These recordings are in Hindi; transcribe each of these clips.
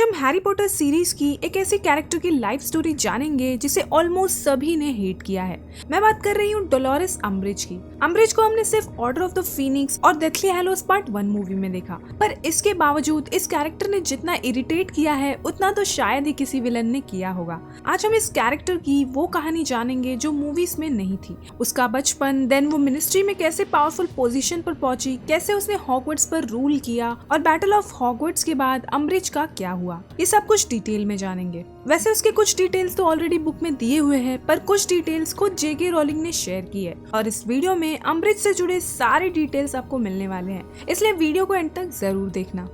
आज हम हैरी पॉटर सीरीज की एक ऐसी कैरेक्टर की लाइफ स्टोरी जानेंगे जिसे ऑलमोस्ट सभी ने हेट किया है। मैं बात कर रही हूँ डोलोरेस अम्ब्रिज की। अम्ब्रिज को हमने सिर्फ ऑर्डर ऑफ द फीनिक्स और डेथली हैलोस पार्ट 1 मूवी में देखा, पर इसके बावजूद इस कैरेक्टर ने जितना इरिटेट किया है उतना तो शायद ही किसी विलन ने किया होगा। आज हम इस कैरेक्टर की वो कहानी जानेंगे जो मूवीज में नहीं थी, उसका बचपन, देन वो मिनिस्ट्री में कैसे पावरफुल पोजीशन पर पहुंची, कैसे उसने हॉगवर्ट्स पर रूल किया और बैटल ऑफ हॉगवर्ट्स के बाद अम्ब्रिज का क्या हुआ, ये सब कुछ डिटेल में जानेंगे। वैसे उसके कुछ डिटेल्स तो ऑलरेडी बुक में दिए हुए हैं, पर कुछ डिटेल्स खुद जेके रोलिंग ने शेयर की है और इस वीडियो में अम्ब्रिज से जुड़े सारे डिटेल्स आपको मिलने वाले हैं, इसलिए वीडियो को एंड तक जरूर देखना।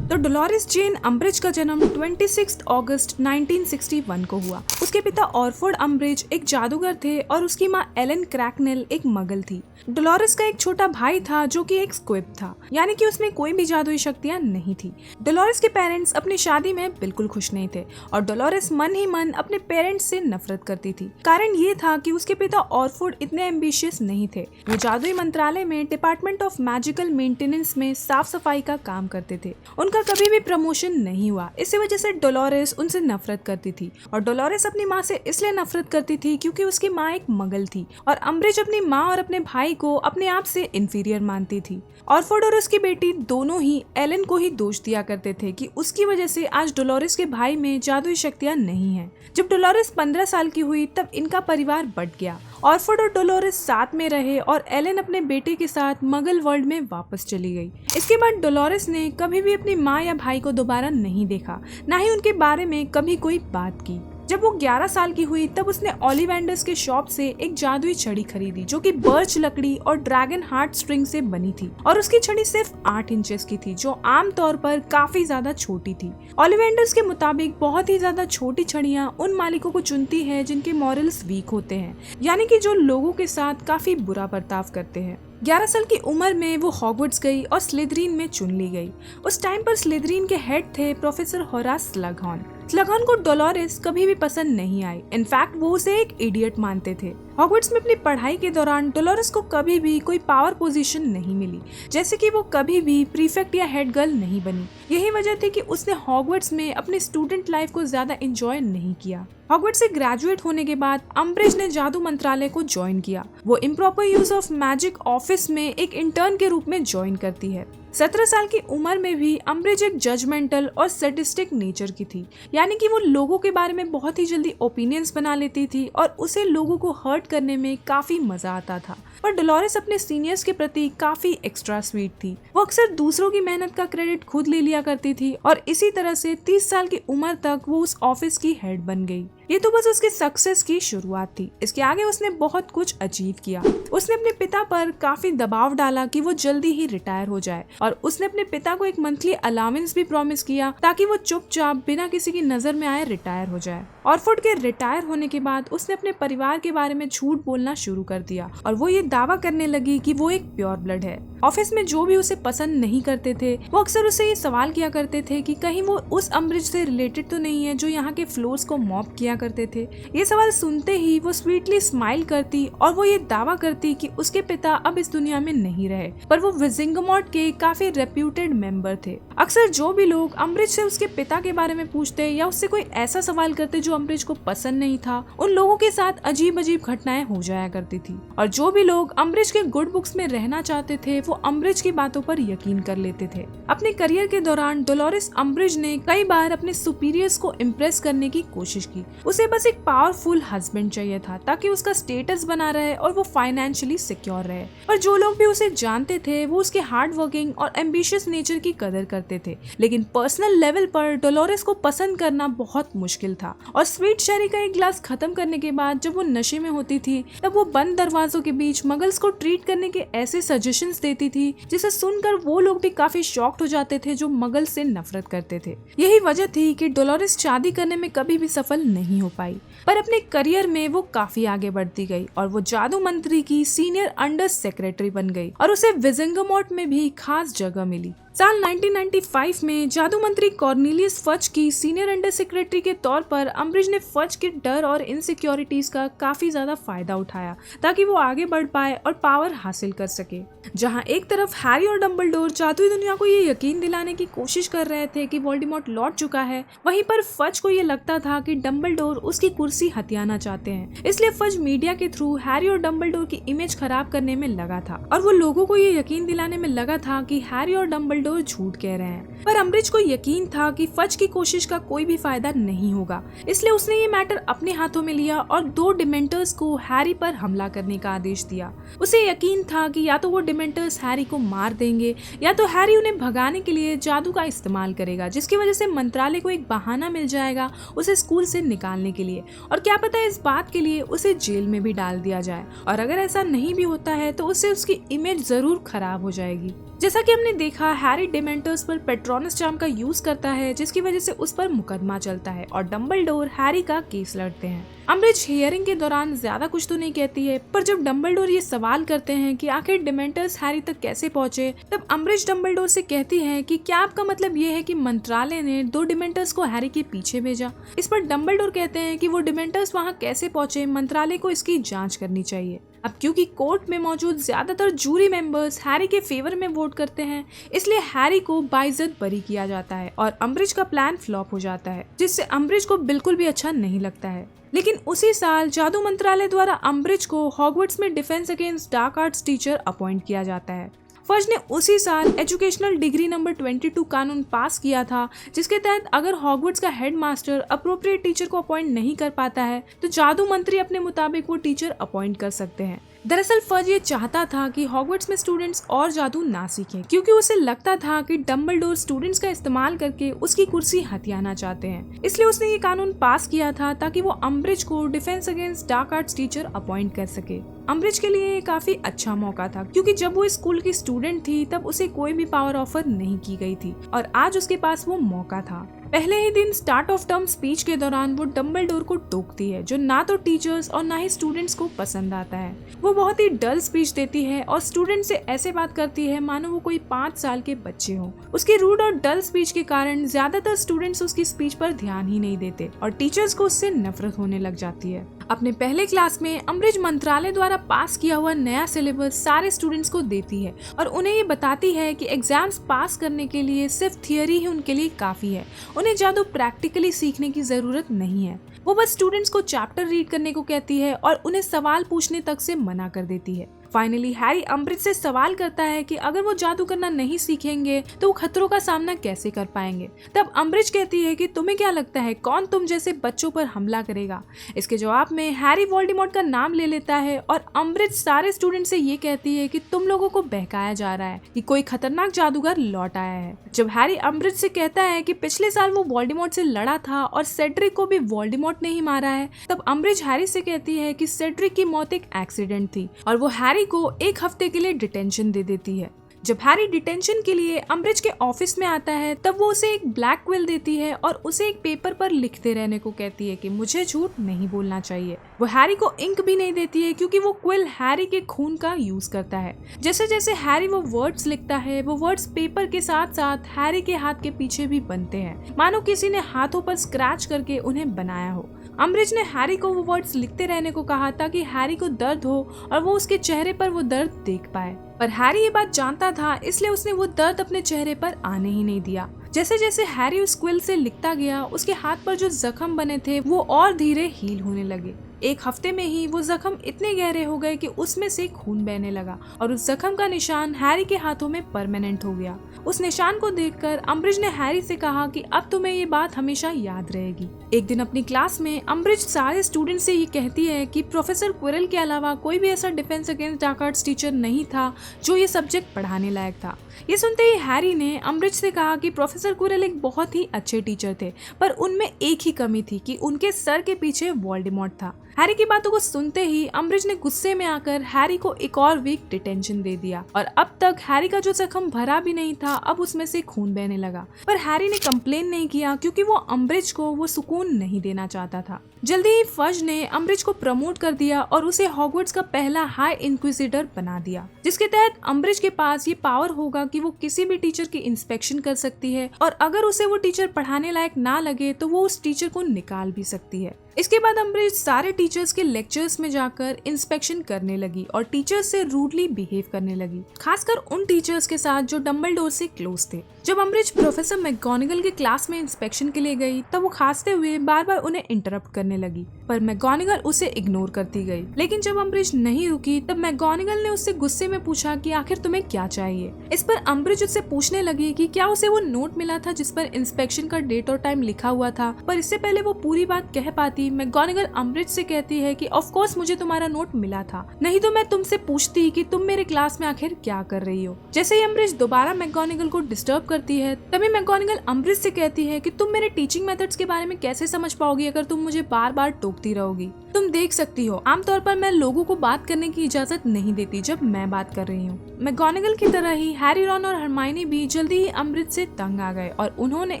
तो डोलोरेस जेन अम्ब्रिज का जन्म 26 अगस्त 1961 को हुआ। उसके पिता ऑरफोर्ड अम्ब्रिज एक जादूगर थे और उसकी माँ एलन क्रैकनेल एक मगल थी। डोलोरेस का एक छोटा भाई था जो कि एक स्क्विब था, यानी कि उसमें कोई भी जादुई शक्तियां नहीं थी। डोलोरेस के पेरेंट्स अपनी शादी में बिल्कुल खुश नहीं थे और डोलोरेस मन ही मन अपने पेरेंट्स से नफरत करती थी। कारण ये था कि उसके पिता ऑरफोर्ड इतने एम्बिशियस नहीं थे। वो जादुई मंत्रालय में डिपार्टमेंट ऑफ मैजिकल मेंटेनेंस में साफ सफाई का काम करते थे। उनका कभी भी प्रमोशन नहीं हुआ, इसी वजह से डोलोरेस उनसे नफरत करती थी और डोलोरेस अपनी माँ से इसलिए नफरत करती थी क्योंकि उसकी माँ एक मगल थी और अम्ब्रिज अपनी माँ और अपने भाई को अपने आप से इंफीरियर मानती थी। ऑरफोर्ड और उसकी बेटी दोनों ही एलन को ही दोष दिया करते थे कि उसकी वजह से आज डोलोरेस के भाई में जादुई शक्तियां नहीं हैं। जब डोलोरेस 15 साल की हुई तब इनका परिवार बंट गया। ऑरफोर्ड और डोलोरेस साथ में रहे और एलन अपने बेटे के साथ मगल वर्ल्ड में वापस चली गई। इसके बाद डोलोरेस ने कभी भी अपनी माँ या भाई को दोबारा नहीं देखा, ना ही उनके बारे में कभी कोई बात की। जब वो 11 साल की हुई तब उसने ओलिवेंडर्स के शॉप से एक जादुई छड़ी खरीदी जो कि बर्च लकड़ी और ड्रैगन हार्ट स्ट्रिंग से बनी थी और उसकी छड़ी सिर्फ 8 इंचेस की थी, जो आमतौर पर काफी ज्यादा छोटी थी। ओलिवेंडर्स के मुताबिक बहुत ही ज्यादा छोटी छड़ियां उन मालिकों को चुनती है जिनके मॉरल्स वीक होते हैं, यानी कि जो लोगों के साथ काफी बुरा बर्ताव करते हैं। 11 साल की उम्र में वो हॉगवर्ट्स गई और स्लिदरीन में चुन ली गई। उस टाइम पर स्लिदरीन के हेड थे प्रोफेसर होरास स्लगहॉर्न। स्लगहॉर्न को डोलोरेस कभी भी पसंद नहीं आई, इनफैक्ट वो उसे एक इडियट मानते थे। हॉगवर्ट्स में अपनी पढ़ाई के दौरान डोलोरेस को कभी भी कोई पावर पोजीशन नहीं मिली, जैसे कि वो कभी भी प्रीफेक्ट या हेड गर्ल नहीं बनी। यही वजह थी कि उसने हॉगवर्ट्स में अपने स्टूडेंट लाइफ को ज्यादा एंजॉय नहीं किया। हॉगवर्ट्स से ग्रेजुएट होने के बाद अम्ब्रिज ने जादू मंत्रालय को ज्वाइन किया। वो improper use of magic office में एक इंटर्न के रूप में ज्वाइन करती है। 17 साल की उम्र में भी अम्ब्रिज एक जजमेंटल और सैडिस्टिक नेचर की थी, यानी कि वो लोगों के बारे में बहुत ही जल्दी ओपिनियंस बना लेती थी और उसे लोगों को हर्ट करने में काफी मजा आता था। पर डोलोरेस अपने सीनियर्स के प्रति काफी एक्स्ट्रा स्वीट थी। वो अक्सर दूसरों की मेहनत का क्रेडिट खुद ले लिया करती थी और इसी तरह से 30 साल की उम्र तक वो उस ऑफिस की हेड बन गई। ये तो बस उसके सक्सेस की शुरुआत थी, इसके आगे उसने बहुत कुछ अचीव किया। उसने अपने पिता पर काफी दबाव डाला कि वो जल्दी ही रिटायर हो जाए और उसने अपने पिता को एक मंथली अलाउंस भी प्रॉमिस किया ताकि वो चुपचाप बिना किसी की नजर में आए रिटायर हो जाए। ऑरफोर्ड के रिटायर होने के बाद उसने अपने परिवार के बारे में झूठ बोलना शुरू कर दिया और वो ये दावा करने लगी कि वो एक प्योर ब्लड है। ऑफिस में जो भी उसे पसंद नहीं करते थे वो अक्सर उसे ये सवाल किया करते थे कि कहीं वो उस अम्ब्रिज से रिलेटेड तो नहीं है जो यहाँ के फ्लोर्स को मॉप किया करते थे। ये सवाल सुनते ही वो स्वीटली स्माइल करती और वो ये दावा करती कि उसके पिता अब इस दुनिया में नहीं रहे, पर वो विजिंगमॉर्ट के काफी रेप्यूटेड मेंबर थे। अक्सर जो भी लोग अम्ब्रिज से उसके पिता के बारे में पूछते या उससे कोई ऐसा सवाल करते जो अम्ब्रिज को पसंद नहीं था, उन लोगों के साथ अजीब अजीब घटनाएं हो जाया करती थी और जो भी लोग अम्ब्रिज के गुड बुक्स में रहना चाहते थे वो अम्ब्रिज की बातों पर यकीन कर लेते थे। अपने करियर के दौरान डोलोरेस अम्ब्रिज ने कई बार अपने सुपीरियर्स को इम्प्रेस करने की कोशिश की। उसे बस एक पावरफुल हस्बैंड चाहिए था ताकि उसका स्टेटस बना रहे और वो फाइनेंशियली सिक्योर रहे। पर जो लोग भी उसे जानते थे वो उसके हार्ड वर्किंग और एम्बिशियस नेचर की कदर करते थे, लेकिन पर्सनल लेवल पर डोलोरेस को पसंद करना बहुत मुश्किल था। और स्वीट शेरी का एक ग्लास खत्म करने के बाद जब वो नशे में होती थी तब वो बंद दरवाजों के बीच मगल्स को ट्रीट करने के ऐसे सजेशंस देती थी जिसे सुनकर वो लोग भी काफी शॉक्ड हो जाते थे जो मगल से नफरत करते थे। यही वजह थी कि डोलोरेस शादी करने में कभी भी सफल नहीं हो पाई, पर अपने करियर में वो काफी आगे बढ़ती गई और वो जादू मंत्री की सीनियर अंडर सेक्रेटरी बन गई और उसे विजिंगमॉर्ट में भी खास जगह मिली। साल 1995 में जादू मंत्री कॉर्नेलियस फज की सीनियर अंडर सेक्रेटरी के तौर पर अम्ब्रिज ने फज के डर और इनसिक्योरिटीज का काफी ज्यादा फायदा उठाया ताकि वो आगे बढ़ पाए और पावर हासिल कर सके। जहां एक तरफ हैरी और डंबलडोर जादुई दुनिया को ये यकीन दिलाने की कोशिश कर रहे थे कि वोल्डेमॉर्ट लौट चुका है, वहीं पर फज को ये लगता था कि डंबलडोर उसकी कुर्सी हथियाना चाहते हैं। इसलिए फज मीडिया के थ्रू हैरी और डंबलडोर की इमेज खराब करने में लगा था और वो लोगों को ये यकीन दिलाने में लगा था कि हैरी और डंबलडोर झूठ कह रहे हैं। पर अम्ब्रिज को यकीन था कि फज की कोशिश का कोई भी फायदा नहीं होगा, इसलिए उसने ये मैटर अपने हाथों में लिया और 2 डिमेंटर्स को हैरी पर हमला करने का आदेश दिया। उसे यकीन था कि या तो वो डिमेंटर्स हैरी को मार देंगे या तो हैरी उन्हें भगाने के लिए जादू का इस्तेमाल करेगा, जिसकी वजह से मंत्रालय को एक बहाना मिल जाएगा उसे स्कूल से निकालने के लिए, और क्या पता इस बात के लिए उसे जेल में भी डाल दिया जाए। और अगर ऐसा नहीं भी होता है तो उससे उसकी इमेज जरूर खराब हो जाएगी। जैसा कि हमने देखा, हैरी डिमेंटर्स पर पेट्रोनस चार्म का यूज करता है, जिसकी वजह से उस पर मुकदमा चलता है और डंबलडोर हैरी का केस लड़ते हैं। अम्ब्रिज हियरिंग के दौरान ज्यादा कुछ तो नहीं कहती है, पर जब डंबलडोर ये सवाल करते हैं कि आखिर डिमेंटर्स हैरी तक कैसे पहुंचे, तब अम्ब्रिज डंबलडोर से कहती है कि क्या आपका मतलब ये है कि मंत्रालय ने 2 डिमेंटर्स को हैरी के पीछे भेजा। इस पर डंबलडोर कहते हैं कि वो डिमेंटर्स वहां कैसे पहुंचे, मंत्रालय को इसकी जांच करनी चाहिए। अब क्योंकि कोर्ट में मौजूद ज्यादातर जूरी मेंबर्स हैरी के फेवर में वोट करते हैं, इसलिए हैरी को बाइज्जत बरी किया जाता है और अम्ब्रिज का प्लान फ्लॉप हो जाता है, जिससे अम्ब्रिज को बिल्कुल भी अच्छा नहीं लगता है। लेकिन उसी साल जादू मंत्रालय द्वारा अम्ब्रिज को हॉगवर्ट्स में defence against dark arts teacher appoint किया जाता है। फज ने उसी साल एजुकेशनल डिग्री नंबर 22 कानून पास किया था, जिसके तहत अगर हॉगवर्ट्स का हेडमास्टर अप्रोप्रिएट टीचर को अपॉइंट नहीं कर पाता है तो जादू मंत्री अपने मुताबिक वो टीचर अपॉइंट कर सकते हैं। दरअसल फज ये चाहता था कि हॉगवर्ट्स में स्टूडेंट्स और जादू ना सीखें, क्योंकि उसे लगता था कि डंबलडोर स्टूडेंट्स का इस्तेमाल करके उसकी कुर्सी हथियाना चाहते हैं। इसलिए उसने ये कानून पास किया था ताकि वो अम्ब्रिज को defence against dark arts teacher appoint कर सके। अम्ब्रिज के लिए ये काफी अच्छा मौका था, क्योंकि जब वो स्कूल की स्टूडेंट थी तब उसे कोई भी पावर ऑफर नहीं की गई थी और आज उसके पास वो मौका था। पहले ही दिन स्टार्ट ऑफ टर्म स्पीच के दौरान वो डंबलडोर को टोकती है, जो ना तो टीचर्स और ना ही स्टूडेंट्स को पसंद आता है। वो बहुत ही डल स्पीच देती है और स्टूडेंट से ऐसे बात करती है मानो वो कोई 5 साल के बच्चे हो। उसकी रूड और डल स्पीच के कारण ज्यादातर स्टूडेंट्स उसकी स्पीच पर ध्यान ही नहीं देते और टीचर्स को उससे नफरत होने लग जाती है। अपने पहले क्लास में अम्ब्रिज मंत्रालय द्वारा पास किया हुआ नया सिलेबस सारे स्टूडेंट्स को देती है और उन्हें ये बताती है कि एग्जाम्स पास करने के लिए सिर्फ थियरी ही उनके लिए काफी है, उन्हें जादू प्रैक्टिकली सीखने की जरूरत नहीं है। वो बस स्टूडेंट्स को चैप्टर रीड करने को कहती है और उन्हें सवाल पूछने तक से मना कर देती है। फाइनली हैरी अम्ब्रिज से सवाल करता है कि अगर वो जादू करना नहीं सीखेंगे तो वो खतरों का सामना कैसे कर पाएंगे। तब अम्ब्रिज कहती है कि तुम्हें क्या लगता है कौन तुम जैसे बच्चों पर हमला करेगा। इसके जवाब में हैरी वोल्डेमॉर्ट का नाम ले लेता है और अम्ब्रिज सारे स्टूडेंट से ये कहती है कि तुम लोगों को बहकाया जा रहा है कि कोई खतरनाक जादूगर लौट आया है। जब हैरी अम्ब्रिज से कहता है कि पिछले साल वो वोल्डेमॉर्ट से लड़ा था और सेड्रिक को भी वोल्डेमॉर्ट ने ही मारा है, तब अम्ब्रिज हैरी से कहती है कि सेड्रिक की मौत एक एक्सीडेंट थी और वो हैरी को 1 हफ्ते के लिए डिटेंशन दे देती है। जब हैरी डिटेंशन के लिए अम्ब्रिज के ऑफिस में आता है तब वो उसे एक ब्लैक क्विल देती है और उसे एक पेपर पर लिखते रहने को कहती है कि मुझे झूठ नहीं बोलना चाहिए। वो हैरी को इंक भी नहीं देती है क्योंकि वो क्विल हैरी के खून का यूज करता है। जैसे जैसे हैरी वो वर्ड्स लिखता है वो वर्ड्स पेपर के साथ साथ हैरी के हाथ के पीछे भी बनते हैं, मानो किसी ने हाथों पर स्क्रैच करके उन्हें बनाया हो। अम्ब्रिज ने हैरी को वो वर्ड्स लिखते रहने को कहा ताकि हैरी को दर्द हो और वो उसके चेहरे पर वो दर्द देख पाए, पर हैरी ये बात जानता था इसलिए उसने वो दर्द अपने चेहरे पर आने ही नहीं दिया। जैसे जैसे हैरी उस क्विल से लिखता गया उसके हाथ पर जो जख्म बने थे वो और धीरे हील होने लगे। 1 हफ्ते में ही वो जख्म इतने गहरे हो गए कि उसमें से खून बहने लगा और उस जख्म का निशान हैरी के हाथों में परमानेंट हो गया। उस निशान को देखकर अम्ब्रिज ने हैरी से कहा कि अब तुम्हें ये बात हमेशा याद रहेगी। एक दिन अपनी क्लास में अम्ब्रिज सारे स्टूडेंट से ये कहती है कि प्रोफेसर क्विरल के अलावा कोई भी ऐसा defence against dark arts teacher नहीं था जो ये सब्जेक्ट पढ़ाने लायक था। ये सुनते ही हैरी ने अम्ब्रिज से कहा कि प्रोफेसर क्विरल एक बहुत ही अच्छे टीचर थे, पर उनमें एक ही कमी थी कि उनके सर के पीछे वोल्डेमॉर्ट था। हैरी की बातों को सुनते ही अम्ब्रिज ने गुस्से में आकर हैरी को एक और वीक डिटेंशन दे दिया और अब तक हैरी का जो जख्म भरा भी नहीं था अब उसमें से खून बहने लगा। पर हैरी ने कंप्लेन नहीं किया क्योंकि वो अम्ब्रिज को वो सुकून नहीं देना चाहता था। जल्दी ही फज ने अम्ब्रिज को प्रमोट कर दिया और उसे हॉगवर्ट्स का पहला हाई इंक्विजिटर बना दिया, जिसके तहत अम्ब्रिज के पास ये पावर होगा कि वो किसी भी टीचर की इंस्पेक्शन कर सकती है और अगर उसे वो टीचर पढ़ाने लायक ना लगे तो वो उस टीचर को निकाल भी सकती है। इसके बाद अम्ब्रिज सारे टीचर्स के लेक्चर्स में जाकर इंस्पेक्शन करने लगी और टीचर्स से रूडली बिहेव करने लगी, खासकर उन टीचर्स के साथ जो डम्बलडोर से क्लोज थे। जब अम्ब्रिज प्रोफेसर मैकगोनागल के क्लास में इंस्पेक्शन के लिए गई तब वो खांसते हुए बार बार उन्हें इंटरप्ट करने लगी, पर मैकगोनागल उसे इग्नोर करती गई। लेकिन जब अम्ब्रिज नहीं रुकी तब मैकगोनागल ने उससे गुस्से में पूछा कि आखिर तुम्हें क्या चाहिए। इस पर अम्ब्रिज उससे पूछने लगी कि क्या उसे वो नोट मिला था जिस पर इंस्पेक्शन का डेट और टाइम लिखा हुआ था, पर इससे पहले वो पूरी बात कह पाती मैकगोनागल अम्ब्रिज से कहती है कि ऑफ कोर्स मुझे तुम्हारा नोट मिला था, नहीं तो मैं तुमसे पूछती कि तुम मेरे क्लास में आखिर क्या कर रही हो। जैसे ही अम्ब्रिज दोबारा मैकगोनागल को डिस्टर्ब करती है तभी मैकगोनागल अम्ब्रिज से कहती है कि तुम मेरे टीचिंग मेथड्स के बारे में कैसे समझ पाओगी अगर तुम मुझे बार बार टोकती रहोगी। तुम देख सकती हो आमतौर पर मैं लोगों को बात करने की इजाजत नहीं देती जब मैं बात कर रही हूँ। मैकगोनागल की तरह ही हैरी, रॉन और हरमाइनी भी जल्दी ही अम्ब्रिज से तंग आ गए और उन्होंने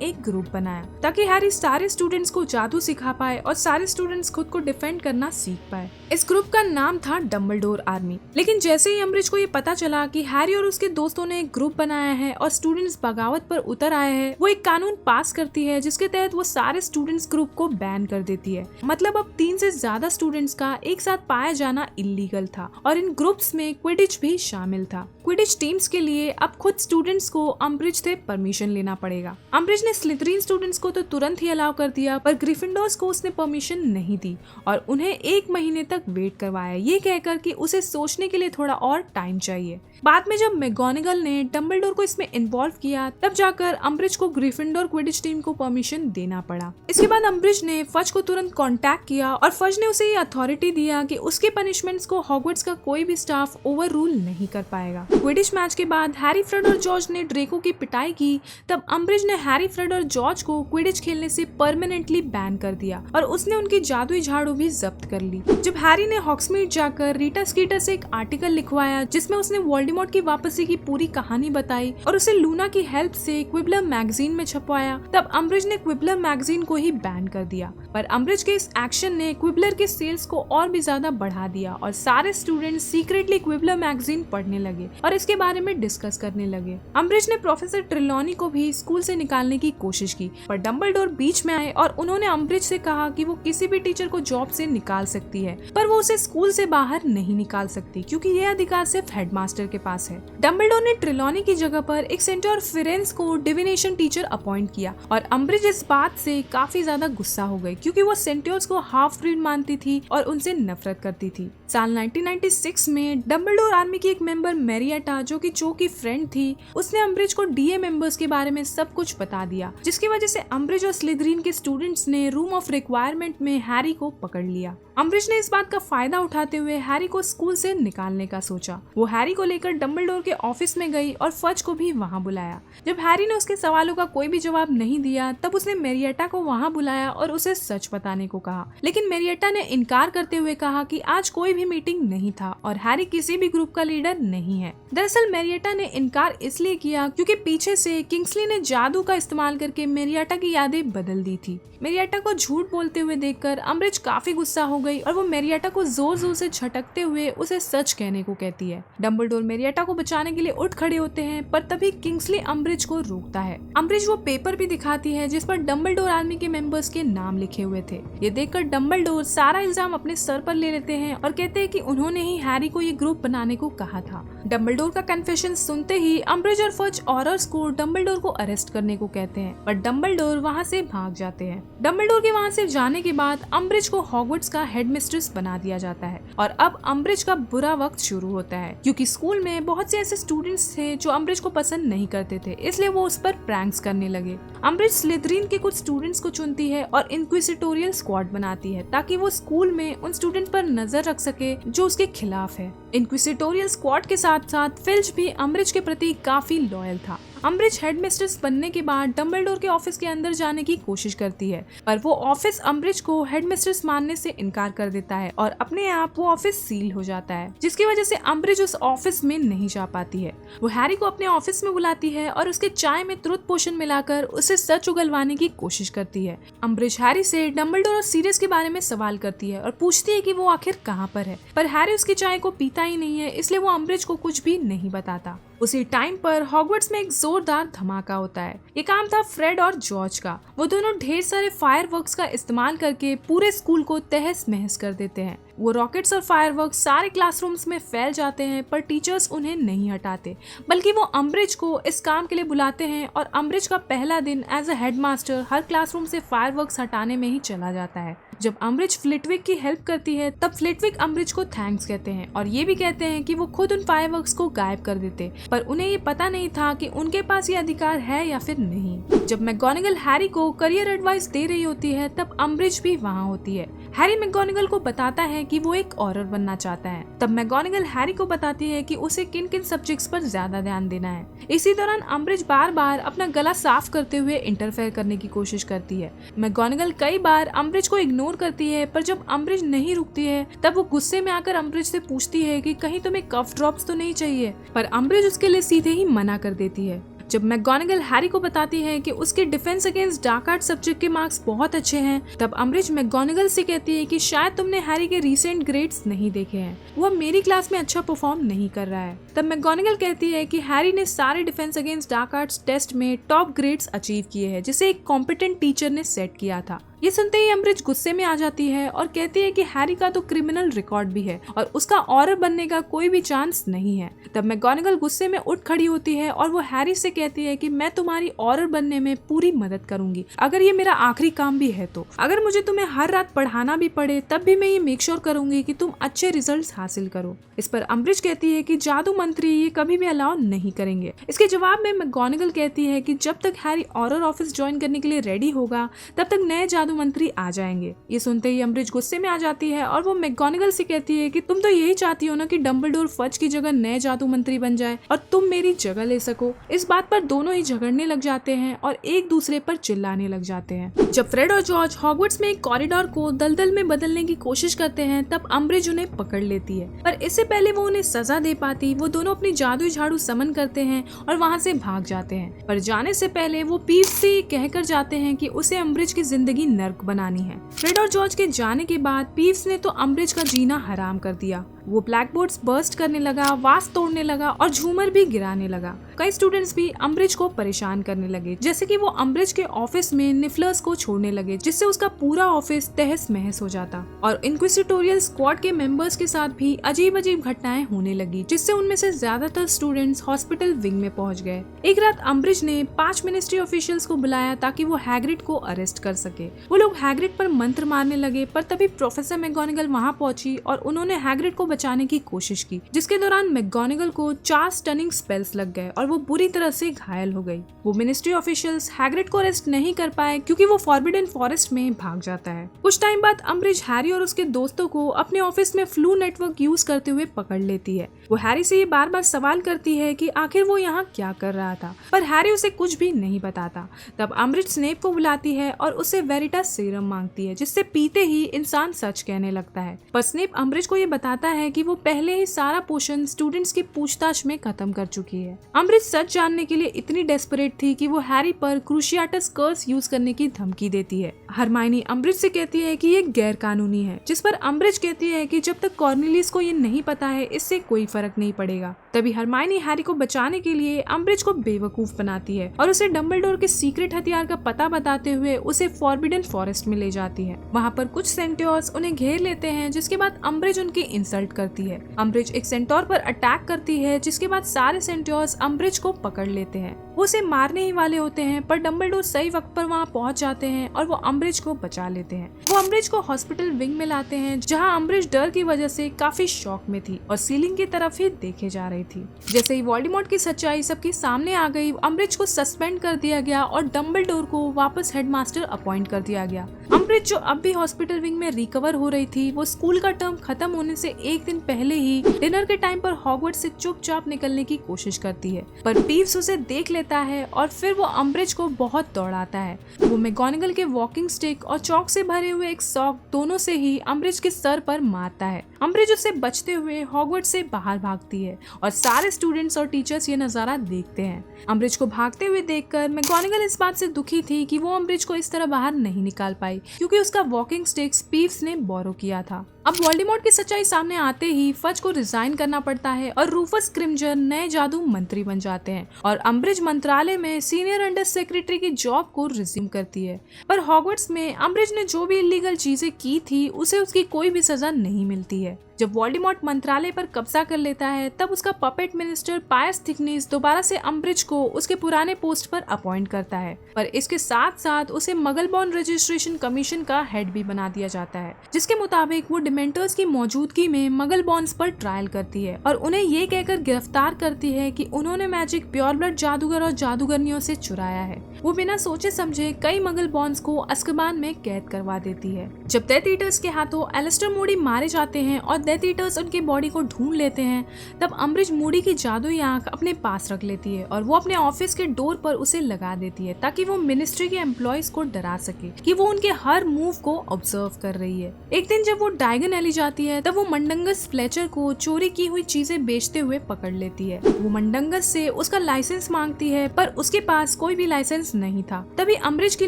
एक ग्रुप बनाया ताकि हैरी सारे स्टूडेंट्स को जादू सिखा पाए और सारे स्टूडेंट्स खुद को डिफेंड करना सीख पाए। इस ग्रुप का नाम था डम्बलडोर आर्मी। लेकिन जैसे ही अम्ब्रिज को ये पता चला कि हैरी और उसके दोस्तों ने एक ग्रुप बनाया है और स्टूडेंट्स बगावत पर उतर आए हैं, वो एक कानून पास करती है जिसके तहत वो सारे स्टूडेंट्स ग्रुप को बैन कर देती है। मतलब अब 3 से ज्यादा स्टूडेंट्स का एक साथ पाया जाना इलीगल था और इन ग्रुप्स में क्विडिच भी शामिल था। क्विडिच टीम्स के लिए अब खुद स्टूडेंट्स को अम्ब्रिज से परमिशन लेना पड़ेगा। अम्ब्रिज ने स्लिथरिन स्टूडेंट्स को तो तुरंत ही अलाउ कर दिया, पर ग्रिफिंडोर्स को उसने परमिशन नहीं दी और उन्हें 1 महीने तक वेट करवाया, ये कहकर कि उसे सोचने के लिए थोड़ा और टाइम चाहिए। बाद में जब मैकगोनागल ने डम्बलडोर को इसमें इन्वॉल्व किया तब जाकर अम्ब्रिज को ग्रिफिंडोर क्विडिच टीम को परमिशन देना पड़ा। इसके बाद अम्ब्रिज ने फज को तुरंत कांटेक्ट किया और फज ने उसे ये अथॉरिटी दिया कि उसके पनिशमेंट्स को हॉगवर्ट्स का कोई भी स्टाफ ओवर रूल नहीं कर पाएगा। क्विडिच मैच के बाद हैरी, फ्रेड और जॉर्ज ने ड्रेको की पिटाई की तब अम्ब्रिज ने हैरी, फ्रेड और जॉर्ज को क्विडिच खेलने से परमानेंटली बैन कर दिया और उसने उनकी जादुई झाड़ू भी जब्त कर ली। जब हैरी ने हॉग्समीड जाकर रीटा स्कीटर से एक आर्टिकल लिखवाया जिसमें उसने वोल्डेमॉर्ट की वापसी की पूरी कहानी बताई और उसे लूना की हेल्प से क्विबलर मैगजीन में छपवाया, तब अम्ब्रिज ने क्विबलर मैगजीन को ही बैन कर दिया। पर अम्ब्रिज के इस एक्शन ने क्विबलर के सेल्स को और भी ज्यादा बढ़ा दिया और सारे स्टूडेंट्स सीक्रेटली क्विबलर मैगजीन पढ़ने लगे और इसके बारे में डिस्कस करने लगे। अम्ब्रिज ने प्रोफेसर ट्रेलॉनी को भी स्कूल से निकालने की कोशिश की, पर डम्बलडोर बीच में आए और उन्होंने अम्ब्रिज से कहा कि वो किसी भी टीचर को जॉब से निकाल सकती है, पर वो उसे स्कूल से बाहर नहीं निकाल सकती क्योंकि ये अधिकार सिर्फ हेडमास्टर के पास है। डम्बलडोर ने ट्रेलॉनी की जगह पर एक सेंटर फिरेंस को डिविनेशन टीचर अपॉइंट किया और अम्ब्रिज इस बात से काफी ज्यादा गुस्सा हो गई क्योंकि वो सेंटर्स को हाफ ब्रीड मानती थी और उनसे नफरत करती थी। साल 1996 में डम्बलडोर आर्मी की एक मेंबर मैरिएटा, जो कि जो की फ्रेंड थी, उसने अम्ब्रिज को डीए मेंबर्स के बारे में सब कुछ बता दिया, जिसकी वजह से अम्ब्रिज और स्लिथरिन के स्टूडेंट्स ने रूम ऑफ रिक्वायरमेंट में हैरी को पकड़ लिया। अम्ब्रिज ने इस बात का फायदा उठाते हुए हैरी को स्कूल से निकालने का सोचा। वो हैरी को लेकर डम्बलडोर के ऑफिस में गई और फज को भी वहाँ बुलाया। जब हैरी ने उसके सवालों का कोई भी जवाब नहीं दिया तब उसने मैरिएटा को वहाँ बुलाया और उसे सच बताने को कहा, लेकिन मैरिएटा ने इनकार करते हुए कहा कि आज कोई भी मीटिंग नहीं था और हैरी किसी भी ग्रुप का लीडर नहीं है। दरअसल मैरिएटा ने इनकार इसलिए किया क्योंकि पीछे से किंग्सली ने जादू का इस्तेमाल करके मैरिएटा की यादें बदल दी थी। मैरिएटा को झूठ बोलते हुए देखकर अम्ब्रिज काफी गुस्सा हो गई और वो मैरिएटा को जोर जोर से झटकते हुए उसे सच कहने को कहती है। डम्बलडोर मैरिएटा को बचाने के लिए उठ खड़े होते हैं, पर तभी किंग्सली अम्ब्रिज को रोकता है। अम्ब्रिज वो पेपर भी दिखाती है जिस पर डम्बलडोर आर्मी के मेंबर्स के नाम लिखे हुए थे। ये देखकर डम्बलडोर सारा इल्जाम अपने सर पर ले लेते हैं और कहते हैं कि उन्होंने ही हैरी को ये ग्रुप बनाने को कहा था। डम्बलडोर का कन्फेशन सुनते ही अम्ब्रिज और फज ऑरर्स को डम्बलडोर को अरेस्ट करने को कहते हैं, पर डम्बलडोर वहाँ से भाग जाते हैं। डम्बलडोर के वहाँ से जाने के बाद अम्ब्रिज को हॉगवर्ट्स का हेडमिस्ट्रेस बना दिया जाता है और अब अम्ब्रिज का बुरा वक्त शुरू होता है क्योंकि स्कूल में बहुत से ऐसे स्टूडेंट्स थे जो अम्ब्रिज को पसंद नहीं करते थे, इसलिए वो उस पर प्रैंक्स करने लगे। अम्ब्रिज स्लिथरिन के कुछ स्टूडेंट्स को चुनती है और इंक्विजिटोरियल स्क्वाड बनाती है ताकि वो स्कूल में उन स्टूडेंट पर नजर रख सके जो उसके खिलाफ है। इंक्विजिटोरियल स्क्वाड के साथ साथ फिल्च भी अम्ब्रिज के प्रति काफी लॉयल था। अम्बरिज हेडमिस्ट्रेस बनने के बाद डम्बलडोर के ऑफिस के अंदर जाने की कोशिश करती है, पर वो ऑफिस अम्बरिज को हेडमिस्ट्रेस मानने से इनकार कर देता है और अपने आप वो ऑफिस सील हो जाता है, जिसकी वजह से अम्बरिज उस ऑफिस में नहीं जा पाती है। वो हैरी को अपने ऑफिस में बुलाती है और उसके चाय में तुरंत पोषण मिलाकर उसे सच उगलवाने की कोशिश करती है। अम्बरिज हैरी से डम्बलडोर और सीरियस के बारे में सवाल करती है और पूछती है कि वो आखिर कहाँ पर है, पर हैरी उसकी चाय को पीता ही नहीं है, इसलिए वो अम्बरिज को कुछ भी नहीं बताता। उसी टाइम पर हॉगवर्ट्स में एक जोरदार धमाका होता है। ये काम था फ्रेड और जॉर्ज का। वो दोनों ढेर सारे फायरवर्क्स का इस्तेमाल करके पूरे स्कूल को तहस महस कर देते हैं। वो रॉकेट्स और फायरवर्क्स सारे क्लासरूम्स में फैल जाते हैं, पर टीचर्स उन्हें नहीं हटाते, बल्कि वो अम्बरिज को इस काम के लिए बुलाते हैं और अम्बरिज का पहला दिन एज अ हेडमास्टर हर क्लासरूम से फायरवर्क्स हटाने में ही चला जाता है। जब अम्बरिज फ्लिटविक की हेल्प करती है तब फ्लिटविक अम्बरिज को थैंक्स कहते हैं और ये भी कहते हैं कि वो खुद उन फायरवर्क्स को गायब कर देते, पर उन्हें ये पता नहीं था कि उनके पास ये अधिकार है या फिर नहीं। जब मैगोनागल हैरी को करियर एडवाइस दे रही होती है तब अम्बरिज भी वहाँ होती है। हैरी मैगोनागल को बताता है कि वो एक ऑरर बनना चाहता है। तब मैगोनागल हैरी को बताती है कि उसे किन किन सब्जेक्ट्स पर ज्यादा ध्यान देना है। इसी दौरान अम्बरिज बार बार अपना गला साफ करते हुए इंटरफेयर करने की कोशिश करती है। मैगोनागल कई बार अम्बरिज को इग्नोर करती है, पर जब अम्बरिज नहीं रुकती है तब वो गुस्से में आकर अम्बरिज से पूछती है कि कहीं तुम्हें कफ ड्रॉप्स तो नहीं चाहिए, पर अम्बरिज उसके लिए सीधे ही मना कर देती है। जब मैगोनागल हैरी को बताती है कि उसके defence against dark art subject के मार्क्स बहुत अच्छे हैं, तब अम्बरिज मैगोनागल से कहती है कि शायद तुमने हैरी के रीसेंट ग्रेड्स नहीं देखे हैं, वो मेरी क्लास में अच्छा परफॉर्म नहीं कर रहा है। तब मैगोनागल कहती है कि हैरी ने सारे defence against dark arts test में टॉप ग्रेड्स अचीव किए हैं, जिसे एक कॉम्पिटेंट टीचर ने सेट किया था। ये सुनते ही अम्बरिज गुस्से में आ जाती है और कहती है कि हैरी का तो क्रिमिनल रिकॉर्ड भी है और उसका ऑरर बनने का कोई भी चांस नहीं है। तब मैगोनागल गुस्से में उठ खड़ी होती है और वो हैरी से कहती है कि मैं तुम्हारी ऑरर बनने में पूरी मदद करूंगी, अगर ये मेरा आखिरी काम भी है तो। अगर मुझे तुम्हें हर रात पढ़ाना भी पड़े तब भी मैं ये मेक श्योर करूंगी कि तुम अच्छे रिजल्ट्स हासिल करो। इस पर अम्बरिज कहती है कि जादू मंत्री ये कभी भी अलाउ नहीं करेंगे। इसके जवाब में मैगोनागल कहती है कि जब तक हैरी ऑरर ऑफिस ज्वाइन करने के लिए रेडी होगा तब तक नए जादू मंत्री आ जाएंगे। ये सुनते ही अम्बरिज गुस्से में आ जाती है और वो मैगोनागल से कहती है कि तुम तो यही चाहती हो ना कि डम्बलडोर फज की जगह नए जादू मंत्री बन जाए और तुम मेरी जगह ले सको। इस बात पर दोनों ही झगड़ने लग जाते हैं और एक दूसरे पर चिल्लाने लग जाते हैं। जब फ्रेड और जॉर्ज हॉगवर्ट्स में एक कॉरिडोर को दलदल में बदलने की कोशिश करते हैं तब अम्बरिज उन्हें पकड़ लेती है, पर इससे पहले वो उन्हें सजा दे पाती वो दोनों अपनी जादुई झाड़ू समन करते हैं और वहाँ से भाग जाते हैं। पर जाने से पहले वो पीव्स से कहकर जाते हैं कि उसे अम्बरिज की जिंदगी नर्क बनानी है। फ्रेड और जॉर्ज के जाने के बाद पीव्स ने तो अम्बरिज का जीना हराम कर दिया। वो ब्लैकबोर्ड्स बर्स्ट करने लगा, वास तोड़ने लगा और झूमर भी गिराने लगा। कई स्टूडेंट्स भी अम्बरिज को परेशान करने लगे, जैसे कि वो अम्बरिज के ऑफिस में निफलर्स को छोड़ने लगे, जिससे उसका पूरा ऑफिस तहस महस हो जाता। और इंक्विजिटोरियल स्क्वाड के मेंबर्स के साथ भी अजीब अजीब घटनाएं होने लगी, जिससे उनमें से ज्यादातर स्टूडेंट्स हॉस्पिटल विंग में पहुंच गए। एक रात अम्बरिज ने 5 मिनिस्ट्री ऑफिशियल्स को बुलाया ताकि वो हैग्रिड को अरेस्ट कर सके। वो लोग हैग्रिड पर मंत्र मारने लगे, पर तभी प्रोफेसर मैगोनागल वहाँ पहुंची और उन्होंने हैग्रिड को बचाने की कोशिश की, जिसके दौरान मैगोनागल को 4 स्टनिंग स्पेल्स लग गए और वो बुरी तरह से घायल हो गई। वो मिनिस्ट्री ऑफिशियल्स हैग्रिड को अरेस्ट नहीं कर पाए क्योंकि वो फॉरबिडन फॉरेस्ट में भाग जाता है। कुछ टाइम बाद अम्बरिज हैरी और उसके दोस्तों को अपने ऑफिस में फ्लू नेटवर्क यूज करते हुए पकड़ लेती है। वो हैरी से ये बार बार सवाल करती है कि आखिर वो यहाँ क्या कर रहा था, पर हैरी उसे कुछ भी नहीं बताता। तब अम्बरिज स्नेप को बुलाती है और उससे वेरिटास सीरम मांगती है, जिससे पीते ही इंसान सच कहने लगता है। पर स्नेप अम्बरिज को ये बताता है कि वो पहले ही सारा पोषण स्टूडेंट्स की पूछताछ में खत्म कर चुकी है। अम्बरिज सच जानने के लिए इतनी डेस्परेट थी कि वो हैरी पर क्रूशियाटस कर्स यूज करने की धमकी देती है। हरमाइनी अम्बरिज से कहती है कि ये गैर कानूनी है, जिस पर अम्बरिज कहती है कि जब तक कॉर्नेलियस को ये नहीं पता है इससे कोई फर्क नहीं पड़ेगा। तभी हरमाइनी हैरी को बचाने के लिए अम्बरिज को बेवकूफ बनाती है और उसे डम्बलडोर के सीक्रेट हथियार का पता बताते हुए उसे फॉरबिडन फॉरेस्ट में ले जाती है। वहाँ पर कुछ सेंटोर्स उन्हें घेर लेते हैं, जिसके बाद अम्बरिज उनकी इंसल्ट करती है। अम्बरिज एक सेंटोर पर अटैक करती है, जिसके बाद सारे सेंटोर्स अम्बरिज को पकड़ लेते हैं। वो उसे मारने ही वाले होते हैं, पर डम्बलडोर सही वक्त पर वहाँ पहुँच जाते हैं और वो अम्बरिज को बचा लेते हैं। वो अम्बरिज को हॉस्पिटल विंग में लाते हैं, जहाँ अम्बरिज डर की वजह से काफी शॉक में थी और सीलिंग की तरफ ही देखे जा रही थी। जैसे ही वोल्डेमॉर्ट की सच्चाई सबके सामने आ गई, अम्बरिज को सस्पेंड कर दिया गया और डम्बलडोर को वापस हेडमास्टर अपॉइंट कर दिया गया। अम्बरिज जो अब भी हॉस्पिटल विंग में रिकवर हो रही थी, वो स्कूल का टर्म खत्म होने से एक दिन पहले ही डिनर के टाइम पर हॉगवर्ट्स से चुपचाप निकलने की कोशिश करती है, पर पीव्स उसे देख लेता है और फिर वो अम्ब्रिज को बहुत दौड़ाता है। वो मैगोनागल के वॉकिंग स्टिक और चौक से भरे हुए एक सॉक दोनों से ही अम्ब्रिज के सर पर मारता है। अम्ब्रिज उससे बचते हुए हॉगवर्ट्स से बाहर भागती है और सारे स्टूडेंट्स और टीचर्स ये नजारा देखते हैं। अम्ब्रिज को भागते हुए देखकर मैगोनागल इस बात से दुखी थी कि वो अम्ब्रिज को इस तरह बाहर नहीं निकाल पाई क्योंकि उसका वॉकिंग स्टिक पीव्स ने बोरो किया था। अब वोल्डेमॉर्ट की सच्चाई सामने आते ही फज को रिजाइन करना पड़ता है और रूफस स्क्रिमजर नए जादू मंत्री बन जाते हैं और अम्ब्रिज मंत्रालय में सीनियर अंडर सेक्रेटरी की जॉब को रिज्यूम करती है। पर हॉगवर्ट्स में अम्ब्रिज ने जो भी इलीगल चीजें की थी उसे उसकी कोई भी सजा नहीं मिलती है। जब वोल्डेमॉर्ट मंत्रालय पर कब्जा कर लेता है तब उसका पपेट मिनिस्टर पायस थिकनेस दोबारा से अम्ब्रिज को उसके पुराने पोस्ट पर अपॉइंट करता है, पर इसके साथ साथ उसे मगलबॉर्न रजिस्ट्रेशन कमीशन का हेड भी बना दिया जाता है, जिसके मुताबिक वो डिमेंटर्स की मौजूदगी में मगलबॉर्न्स पर ट्रायल करती है और उन्हें ये कहकर गिरफ्तार करती है कि उन्होंने मैजिक प्योर ब्लड जादूगर और जादूगरनियों से चुराया है। वो बिना सोचे समझे कई मगलबॉर्न्स को अज़्काबान में कैद करवा देती है। जब डेथ ईटर्स के हाथों एलिस्टर मूडी मारे जाते हैं और डेथ ईटर्स उनके बॉडी को ढूंढ लेते हैं, तब अम्ब्रिज मूडी की जादुई आंख अपने पास रख लेती है और वो अपने ऑफिस के डोर पर उसे लगा देती है ताकि वो मिनिस्ट्री के एम्प्लॉयज को डरा सके कि वो उनके हर मूव को ऑब्जर्व कर रही है। एक दिन जब वो डायगन एली जाती है तब वो मंडंगस फ्लेचर को चोरी की हुई चीजें बेचते हुए पकड़ लेती है। वो मंडंगस से उसका लाइसेंस मांगती है पर उसके पास कोई भी लाइसेंस नहीं था। तभी अम्ब्रिज की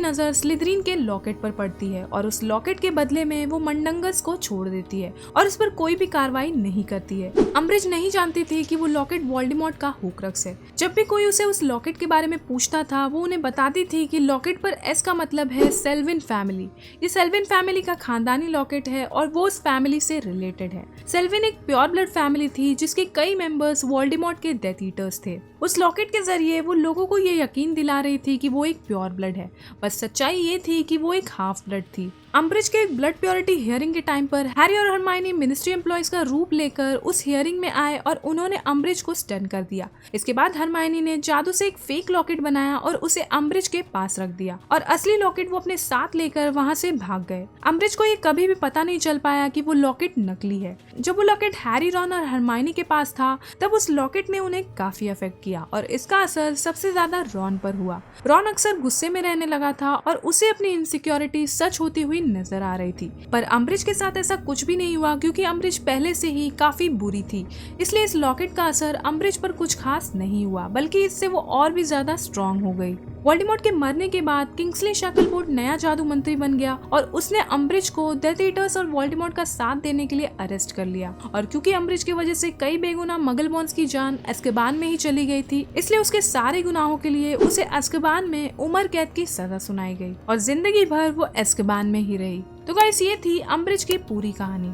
नजर स्लिदरीन के लॉकेट पर पड़ती है और उस लॉकेट के बदले में वो मंडंगस को छोड़ देती है और उस पर कोई भी कार्रवाई नहीं करती है। अम्ब्रिज नहीं जानती थी कि वो लॉकेट वोल्डेमॉर्ट का होक्रक्स है। जब भी कोई उसे उस लॉकेट के बारे में पूछता था वो उन्हें बताती थी कि लॉकेट पर एस का मतलब है सेल्विन फैमिली। ये सेल्विन फैमिली का खानदानी लॉकेट है और वो उस फैमिली से रिलेटेड है। सेल्विन एक प्योर ब्लड फैमिली थी जिसके कई मेंबर्स वोल्डेमॉर्ट के डेथ ईटर्स थे। उस लॉकेट के जरिए वो लोगों को ये यकीन दिला रही थी कि वो एक प्योर ब्लड है, बस सच्चाई ये थी कि वो एक हाफ ब्लड थी। अम्ब्रिज के ब्लड प्योरिटी हियरिंग के टाइम पर हैरी और हरमाइनी मिनिस्ट्री एम्प्लॉयज का रूप लेकर उस हियरिंग में आए और उन्होंने अम्ब्रिज को स्टन कर दिया। इसके बाद हरमाइनी ने जादू से एक फेक लॉकेट बनाया और उसे अम्ब्रिज के पास रख दिया और असली लॉकेट वो अपने साथ लेकर वहाँ से भाग गए। अम्ब्रिज को ये कभी भी पता नहीं चल पाया कि वो लॉकेट नकली है। जब वो लॉकेट हैरी, रॉन और हरमाइनी के पास था तब उस लॉकेट ने उन्हें काफी अफेक्ट किया और इसका असर सबसे ज्यादा रॉन पर हुआ। रॉन अक्सर गुस्से में रहने लगा था और उसे अपनी इनसिक्योरिटी सच होती हुई नजर आ रही थी, पर अम्ब्रिज के साथ ऐसा कुछ भी नहीं हुआ क्योंकि अम्ब्रिज पहले से ही काफी बुरी थी। इसलिए इस लॉकेट का असर अम्ब्रिज पर कुछ खास नहीं हुआ, बल्कि इससे वो और भी ज्यादा स्ट्रॉन्ग हो गई। वोल्डेमॉर्ट के मरने के बाद किंग्सले शैकलफोर्ड नया जादू मंत्री बन गया और उसने अम्ब्रिज को डेथ ईटर्स और वोल्डेमॉर्ट का साथ देने के लिए अरेस्ट कर लिया। और क्योंकि अम्ब्रिज की वजह से कई बेगुनाह मगलबॉर्न्स की जान अज़्काबान में ही चली गई थी, इसलिए उसके सारे गुनाहों के लिए उसे अज़्काबान में उम्र कैद की सजा सुनाई गई और जिंदगी भर वो अज़्काबान में ही रही। तो गाइस, ये थी अम्ब्रिज की पूरी कहानी।